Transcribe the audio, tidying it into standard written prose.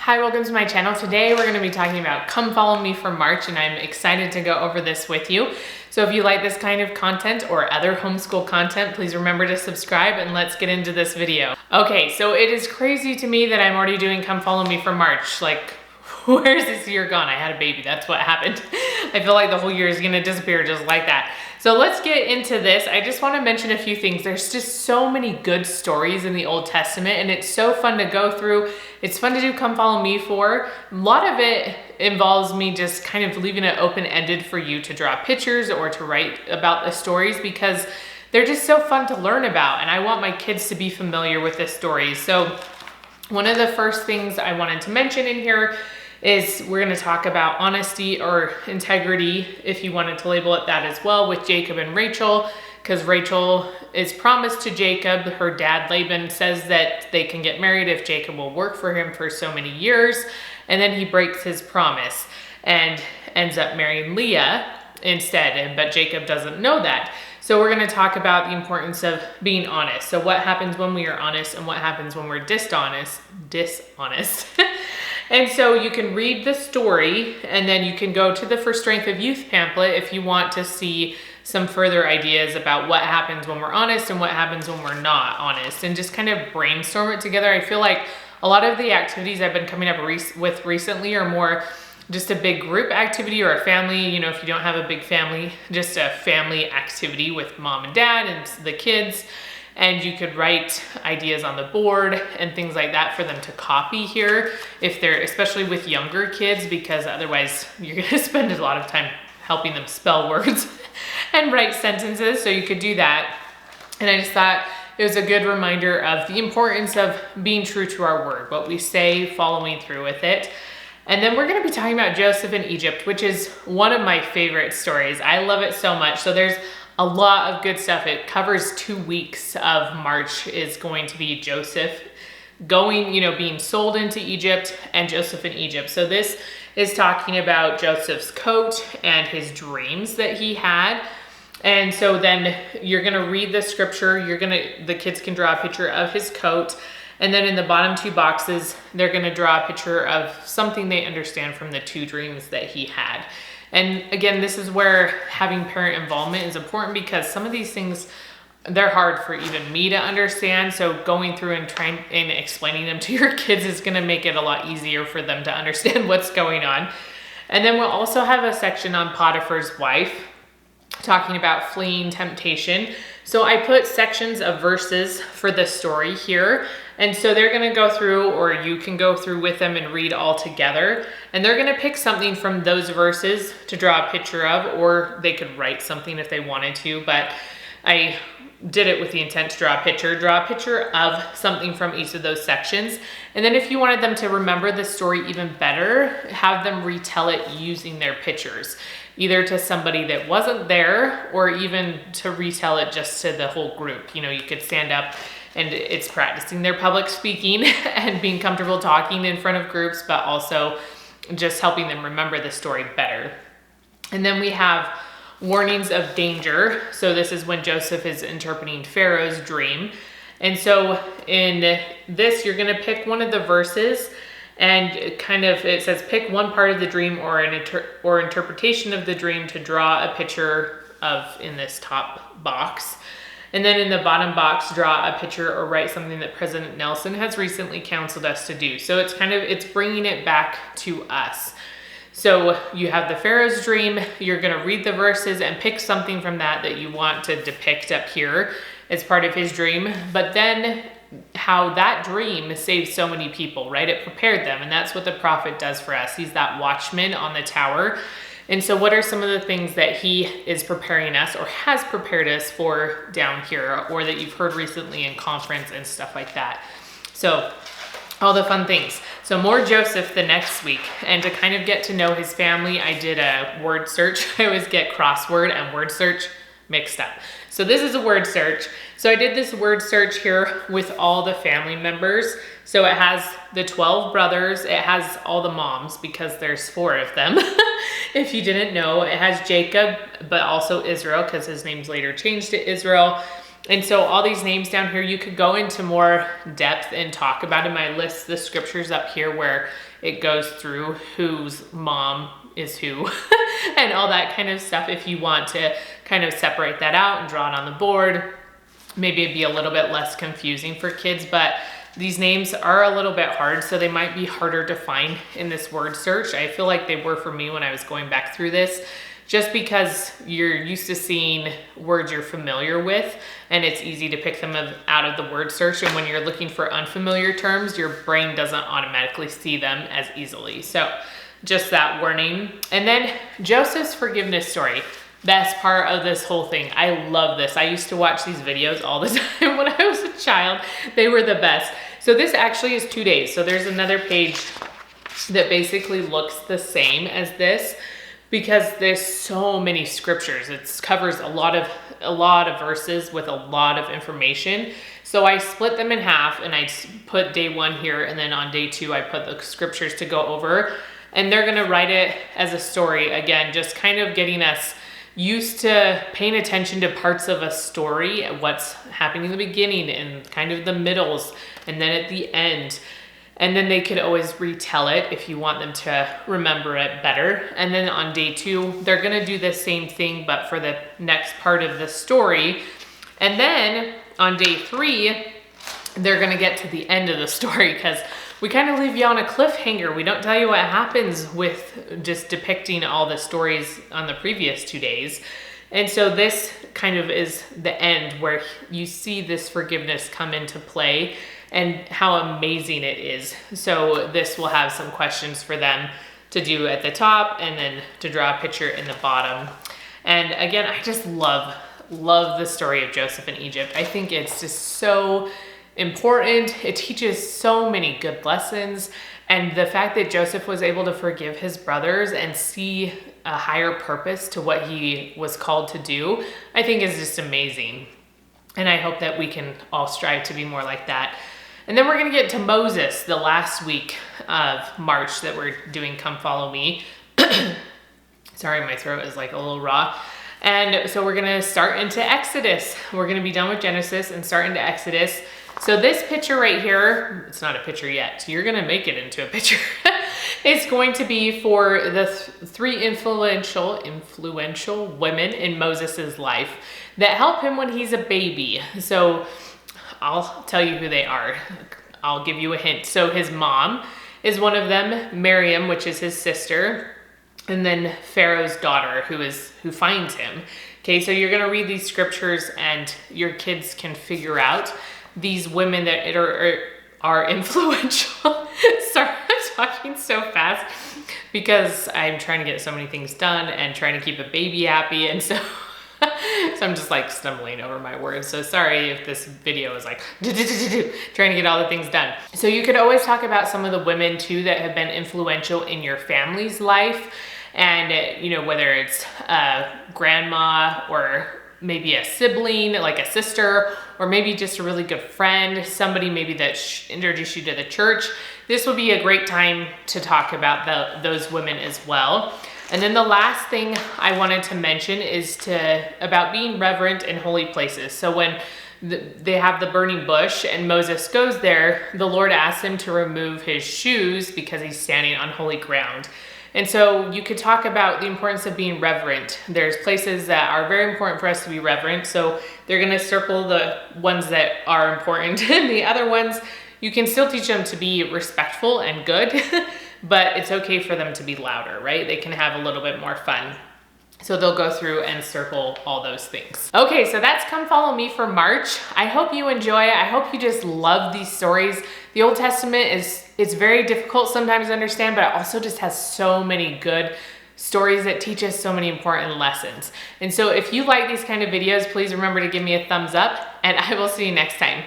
Hi, welcome to my channel. Today we're going to be talking about Come Follow Me for March, and I'm excited to go over this with you. So if you like this kind of content or other homeschool content, please remember to subscribe and let's get into this video. Okay, so it is crazy to me that I'm already doing Come Follow Me for March. Like, where's this year gone? I had a baby, that's what happened. I feel like the whole year is gonna disappear just like that. So let's get into this. I just wanna mention a few things. There's just so many good stories in the Old Testament, and it's so fun to go through. It's fun to do Come Follow Me for. A lot of it involves me just kind of leaving it open-ended for you to draw pictures or to write about the stories, because they're just so fun to learn about, and I want my kids to be familiar with the stories. So one of the first things I wanted to mention in here is we're going to talk about honesty or integrity, if you wanted to label it that as well, with Jacob and Rachel, because Rachel is promised to Jacob. Her dad Laban says that they can get married if Jacob will work for him for so many years, and then he breaks his promise and ends up marrying Leah instead, but Jacob doesn't know that. So we're going to talk about the importance of being honest. So what happens when we are honest and what happens when we're dishonest. And so you can read the story, and then you can go to the For Strength of Youth pamphlet if you want to see some further ideas about what happens when we're honest and what happens when we're not honest, and just kind of brainstorm it together. I feel like a lot of the activities I've been coming up with recently are more just a big group activity or a family, you know, if you don't have a big family, just a family activity with mom and dad and the kids. And you could write ideas on the board and things like that for them to copy here, if they're, especially with younger kids, because otherwise you're gonna spend a lot of time helping them spell words and write sentences. So you could do that. And I just thought it was a good reminder of the importance of being true to our word, what we say, following through with it. And then we're gonna be talking about Joseph in Egypt, which is one of my favorite stories. I love it so much. So there's a lot of good stuff. It covers 2 weeks of March is going to be Joseph going, being sold into Egypt and Joseph in Egypt. So this is talking about Joseph's coat and his dreams that he had. And so then you're gonna read the scripture, the kids can draw a picture of his coat. And then in the bottom 2 boxes, they're gonna draw a picture of something they understand from the 2 dreams that he had. And again, this is where having parent involvement is important, because some of these things, they're hard for even me to understand. So going through and trying and explaining them to your kids is gonna make it a lot easier for them to understand what's going on. And then we'll also have a section on Potiphar's wife, talking about fleeing temptation. So I put sections of verses for the story here. And so they're gonna go through, or you can go through with them and read all together. And they're gonna pick something from those verses to draw a picture of, or they could write something if they wanted to, but I did it with the intent to draw a picture of something from each of those sections. And then if you wanted them to remember the story even better, have them retell it using their pictures, either to somebody that wasn't there, or even to retell it just to the whole group. You could stand up, and it's practicing their public speaking and being comfortable talking in front of groups, but also just helping them remember the story better. And then we have warnings of danger. So this is when Joseph is interpreting Pharaoh's dream. And so in this, you're gonna pick one of the verses, and it says pick one part of the dream or interpretation of the dream to draw a picture of in this top box. And then in the bottom box, draw a picture or write something that President Nelson has recently counseled us to do. So it's bringing it back to us. So you have the Pharaoh's dream, you're gonna read the verses and pick something from that you want to depict up here as part of his dream. But then how that dream saved so many people, right? It prepared them, and that's what the prophet does for us. He's that watchman on the tower. And so what are some of the things that he is preparing us, or has prepared us for down here, or that you've heard recently in conference and stuff like that? So all the fun things. So more Joseph the next week. And to kind of get to know his family, I did a word search. I always get crossword and word search mixed up. So this is a word search. So I did this word search here with all the family members. So it has the 12 brothers. It has all the moms, because there's 4 of them. If you didn't know, it has Jacob, but also Israel, because his name's later changed to Israel. And so all these names down here, you could go into more depth and talk about them. I list the scriptures up here where it goes through whose mom is who and all that kind of stuff. If you want to kind of separate that out and draw it on the board, maybe it'd be a little bit less confusing for kids, but these names are a little bit hard, so they might be harder to find in this word search. I feel like they were for me when I was going back through this, just because you're used to seeing words you're familiar with, and it's easy to pick them out of the word search. And when you're looking for unfamiliar terms, your brain doesn't automatically see them as easily. So just that warning. And then Joseph's forgiveness story. Best part of this whole thing. I love this. I used to watch these videos all the time when I was a child. They were the best. So this actually is 2 days. So there's another page that basically looks the same as this, because there's so many scriptures. It covers a lot of verses with a lot of information. So I split them in half, and I put day 1 here, and then on day 2 I put the scriptures to go over, and they're gonna write it as a story. Again, just kind of getting us used to paying attention to parts of a story, what's happening in the beginning and kind of the middles, and then at the end. And then they could always retell it if you want them to remember it better. And then on day 2, they're gonna do the same thing, but for the next part of the story. And then on day 3, they're gonna get to the end of the story, because we kind of leave you on a cliffhanger. We don't tell you what happens with just depicting all the stories on the previous 2 days. And so this kind of is the end where you see this forgiveness come into play and how amazing it is. So this will have some questions for them to do at the top, and then to draw a picture in the bottom. And again, I just love the story of Joseph in Egypt. I think it's just so important. It teaches so many good lessons. And the fact that Joseph was able to forgive his brothers and see a higher purpose to what he was called to do, I think is just amazing. And I hope that we can all strive to be more like that. And then we're gonna get to Moses, the last week of March that we're doing Come Follow Me. Sorry, my throat is like a little raw. And so we're gonna start into Exodus. We're gonna be done with Genesis and start into Exodus. So this picture right here, it's not a picture yet, so you're gonna make it into a picture. It's going to be for the 3 influential women in Moses's life that help him when he's a baby. So I'll tell you who they are. I'll give you a hint. So his mom is one of them, Miriam, which is his sister, and then Pharaoh's daughter, who finds him. Okay, so you're gonna read these scriptures, and your kids can figure out these women that are influential. Sorry, I'm talking so fast because I'm trying to get so many things done and trying to keep a baby happy, and so I'm just like stumbling over my words. So sorry if this video is like trying to get all the things done. So you could always talk about some of the women too that have been influential in your family's life, and you know, whether it's grandma or maybe a sibling, like a sister, or maybe just a really good friend, somebody maybe that introduced you to the church. This would be a great time to talk about those women as well. And then the last thing I wanted to mention is about being reverent in holy places. So when they have the burning bush and Moses goes there, the Lord asks him to remove his shoes because he's standing on holy ground. And so you could talk about the importance of being reverent. There's places that are very important for us to be reverent. So they're gonna circle the ones that are important, and the other ones, you can still teach them to be respectful and good, but it's okay for them to be louder, right? They can have a little bit more fun. So they'll go through and circle all those things. Okay, so that's Come Follow Me for March. I hope you enjoy it. I hope you just love these stories. The Old Testament it's very difficult sometimes to understand, but it also just has so many good stories that teach us so many important lessons. And so if you like these kind of videos, please remember to give me a thumbs up, and I will see you next time.